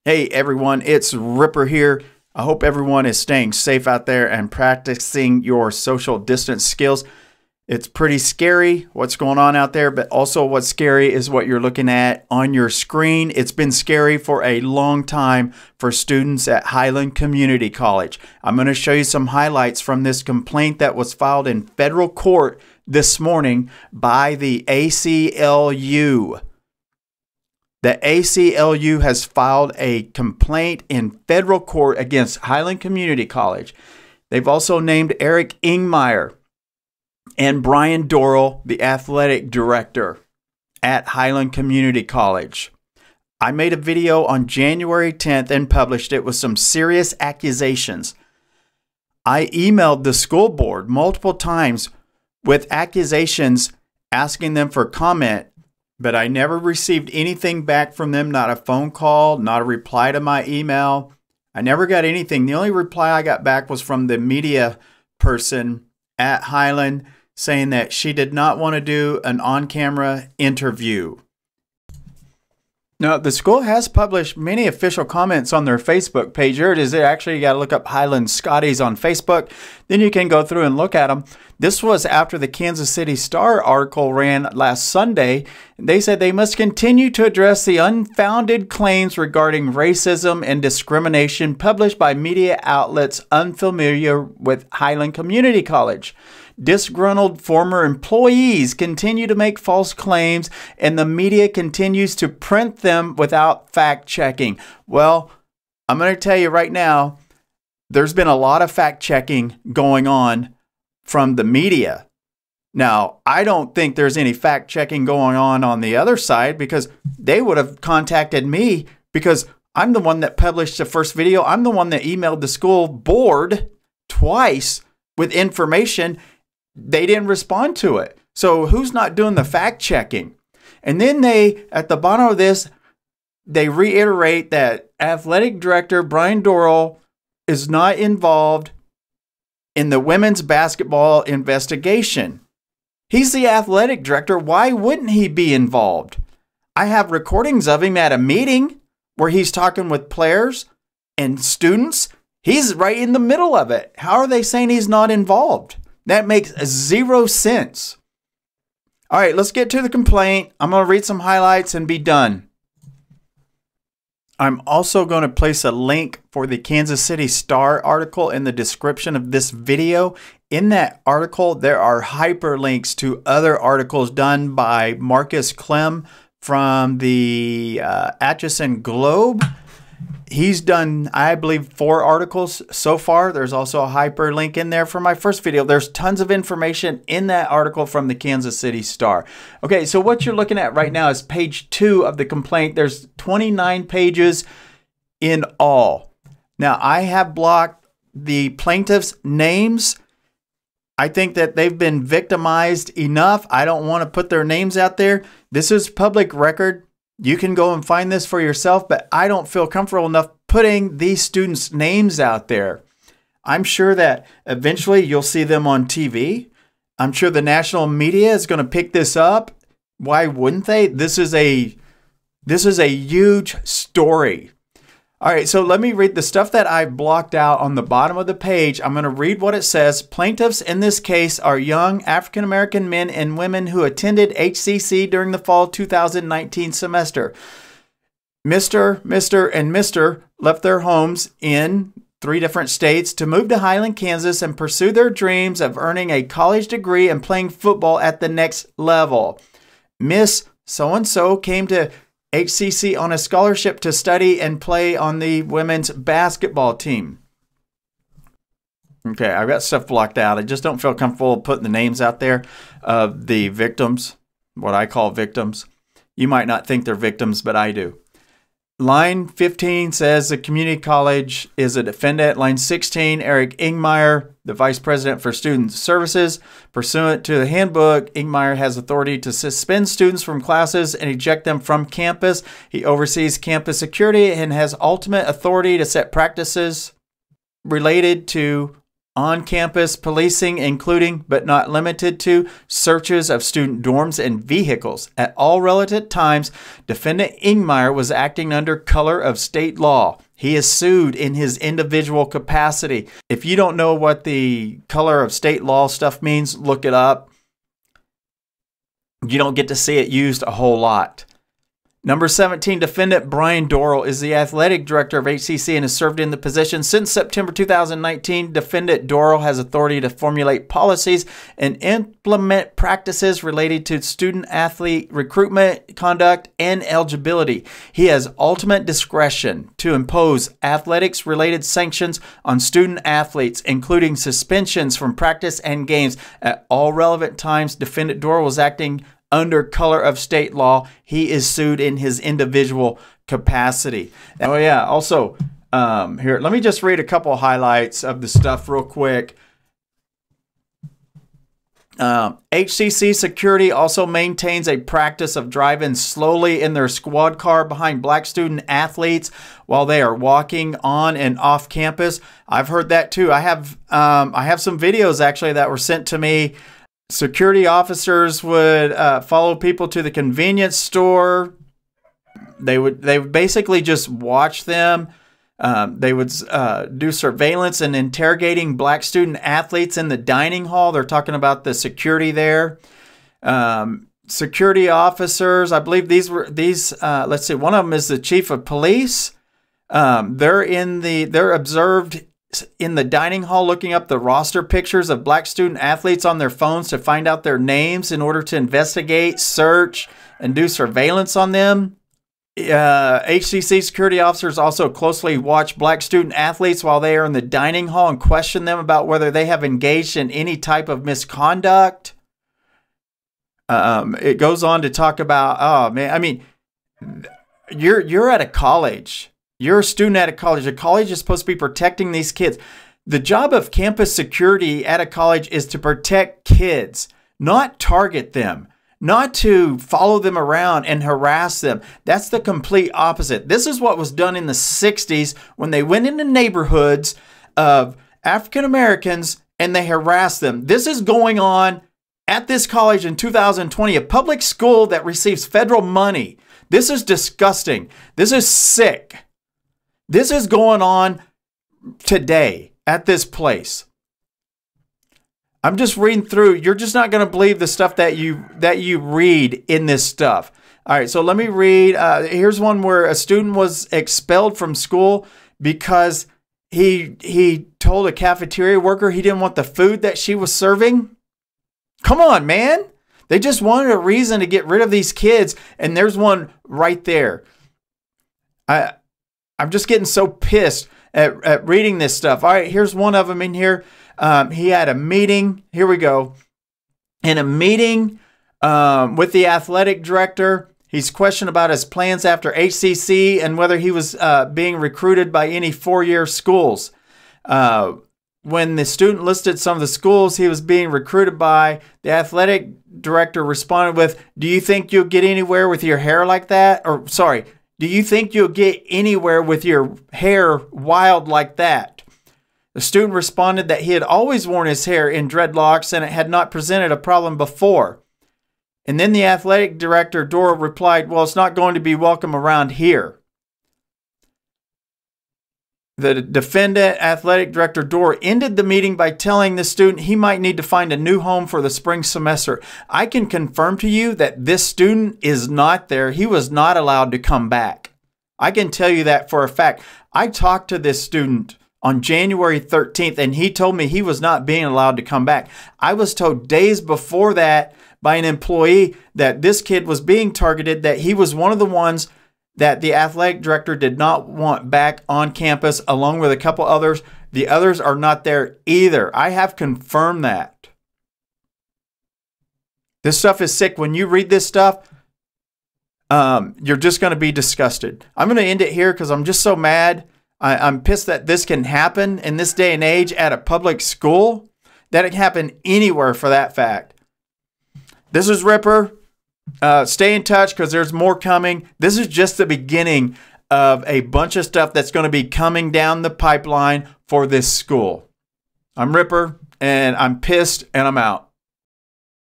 Hey everyone, it's Ripper here. I hope everyone is staying safe out there and practicing your social distance skills. It's pretty scary what's going on out there, but also what's scary is what you're looking at on your screen. It's been scary for a long time for students at Highland Community College. I'm going to show you some highlights from this complaint that was filed in federal court this morning by the ACLU. The ACLU has filed a complaint in federal court against Highland Community College. They've also named Eric Ingmire and Brian Dorrel, the athletic director at Highland Community College. I made a video on January 10th and published it with some serious accusations. I emailed the school board multiple times with accusations asking them for comment, but I never received anything back from them, not a phone call, not a reply to my email. I never got anything. The only reply I got back was from the media person at Highland saying that she did not want to do an on-camera interview. Now, the school has published many official comments on their Facebook page. Here it is. Actually, you got to look up Highland Scotties on Facebook. Then you can go through and look at them. This was after the Kansas City Star article ran last Sunday. They said they must continue to address the unfounded claims regarding racism and discrimination published by media outlets unfamiliar with Highland Community College. Disgruntled former employees continue to make false claims, and the media continues to print them without fact-checking. Well, I'm going to tell you right now, there's been a lot of fact-checking going on from the media. Now, I don't think there's any fact-checking going on the other side, because they would have contacted me, because I'm the one that published the first video. I'm the one that emailed the school board twice with information. They didn't respond to it. So who's not doing the fact checking? And then they, at the bottom of this, they reiterate that Athletic Director Brian Dorrel is not involved in the women's basketball investigation. He's the athletic director. Why wouldn't he be involved? I have recordings of him at a meeting where he's talking with players and students. He's right in the middle of it. How are they saying he's not involved? That makes zero sense. All right, let's get to the complaint. I'm going to read some highlights and be done. I'm also going to place a link for the Kansas City Star article in the description of this video. In that article, there are hyperlinks to other articles done by Marcus Clem from the Atchison Globe. He's done, I believe, 4 articles so far. There's also a hyperlink in there for my first video. There's tons of information in that article from the Kansas City Star. Okay, so what you're looking at right now is page 2 of the complaint. There's 29 pages in all. Now, I have blocked the plaintiffs' names. I think that they've been victimized enough. I don't want to put their names out there. This is public record. You can go and find this for yourself, but I don't feel comfortable enough putting these students' names out there. I'm sure that eventually you'll see them on TV. I'm sure the national media is going to pick this up. Why wouldn't they? This is a huge story. All right, so let me read the stuff that I blocked out on the bottom of the page. I'm going to read what it says. Plaintiffs in this case are young African-American men and women who attended HCC during the fall 2019 semester. Mr., and Mr. left their homes in 3 different states to move to Highland, Kansas and pursue their dreams of earning a college degree and playing football at the next level. Miss so-and-so came to HCC on a scholarship to study and play on the women's basketball team. Okay, I've got stuff blocked out. I just don't feel comfortable putting the names out there of the victims, what I call victims. You might not think they're victims, but I do. Line 15 says the community college is a defendant. Line 16, Eric Ingmire, the Vice President for Student Services. Pursuant to the handbook, Ingmire has authority to suspend students from classes and eject them from campus. He oversees campus security and has ultimate authority to set practices related to on-campus policing, including but not limited to searches of student dorms and vehicles. At all relevant times, defendant Ingmire was acting under color of state law. He is sued in his individual capacity. If you don't know what the color of state law stuff means, look it up. You don't get to see it used a whole lot. Number 17, defendant Brian Dorrel is the athletic director of HCC and has served in the position since September 2019. Defendant Dorrel has authority to formulate policies and implement practices related to student-athlete recruitment, conduct, and eligibility. He has ultimate discretion to impose athletics-related sanctions on student-athletes, including suspensions from practice and games. At all relevant times, defendant Dorrel was acting under color of state law. He is sued in his individual capacity. Oh yeah, also here, let me just read a couple highlights of the stuff real quick. HCC security also maintains a practice of driving slowly in their squad car behind black student athletes while they are walking on and off campus. I've heard that too. I have some videos actually that were sent to me. Security officers would follow people to the convenience store. They would basically just watch them. They would do surveillance and interrogating black student athletes in the dining hall. They're talking about the security there. Security officers, I believe let's see, one of them is the chief of police. They're observed in the dining hall looking up the roster pictures of black student athletes on their phones to find out their names in order to investigate, search, and do surveillance on them. HCC security officers also closely watch black student athletes while they are in the dining hall and question them about whether they have engaged in any type of misconduct. It goes on to talk about, oh man, I mean, you're at a college. You're a student at a college. A college is supposed to be protecting these kids. The job of campus security at a college is to protect kids, not target them, not to follow them around and harass them. That's the complete opposite. This is what was done in the 60s when they went into neighborhoods of African Americans and they harassed them. This is going on at this college in 2020, a public school that receives federal money. This is disgusting. This is sick. This is going on today at this place. I'm just reading through. You're just not going to believe the stuff that you read in this stuff. All right, so let me read. Here's one where a student was expelled from school because he told a cafeteria worker he didn't want the food that she was serving. Come on, man. They just wanted a reason to get rid of these kids, and there's one right there. I'm just getting so pissed at reading this stuff. All right, here's one of them in here. He had a meeting. Here we go. In a meeting with the athletic director, he's questioned about his plans after HCC and whether he was being recruited by any four-year schools. When the student listed some of the schools he was being recruited by, the athletic director responded with, "Do you think you'll get anywhere with your hair like that?" Or, sorry, "Do you think you'll get anywhere with your hair wild like that?" The student responded that he had always worn his hair in dreadlocks and it had not presented a problem before. And then the athletic director, Dorrel, replied, "Well, it's not going to be welcome around here." The defendant, athletic director Dorrel, ended the meeting by telling the student he might need to find a new home for the spring semester. I can confirm to you that this student is not there. He was not allowed to come back. I can tell you that for a fact. I talked to this student on January 13th, and he told me he was not being allowed to come back. I was told days before that by an employee that this kid was being targeted, that he was one of the ones that the athletic director did not want back on campus, along with a couple others. The others are not there either. I have confirmed that. This stuff is sick. When you read this stuff, you're just going to be disgusted. I'm going to end it here because I'm just so mad. I'm pissed that this can happen in this day and age at a public school. That it can happen anywhere for that fact. This is Ripper. Stay in touch because there's more coming. This is just the beginning of a bunch of stuff that's going to be coming down the pipeline for this school. I'm Ripper, and I'm pissed, and I'm out.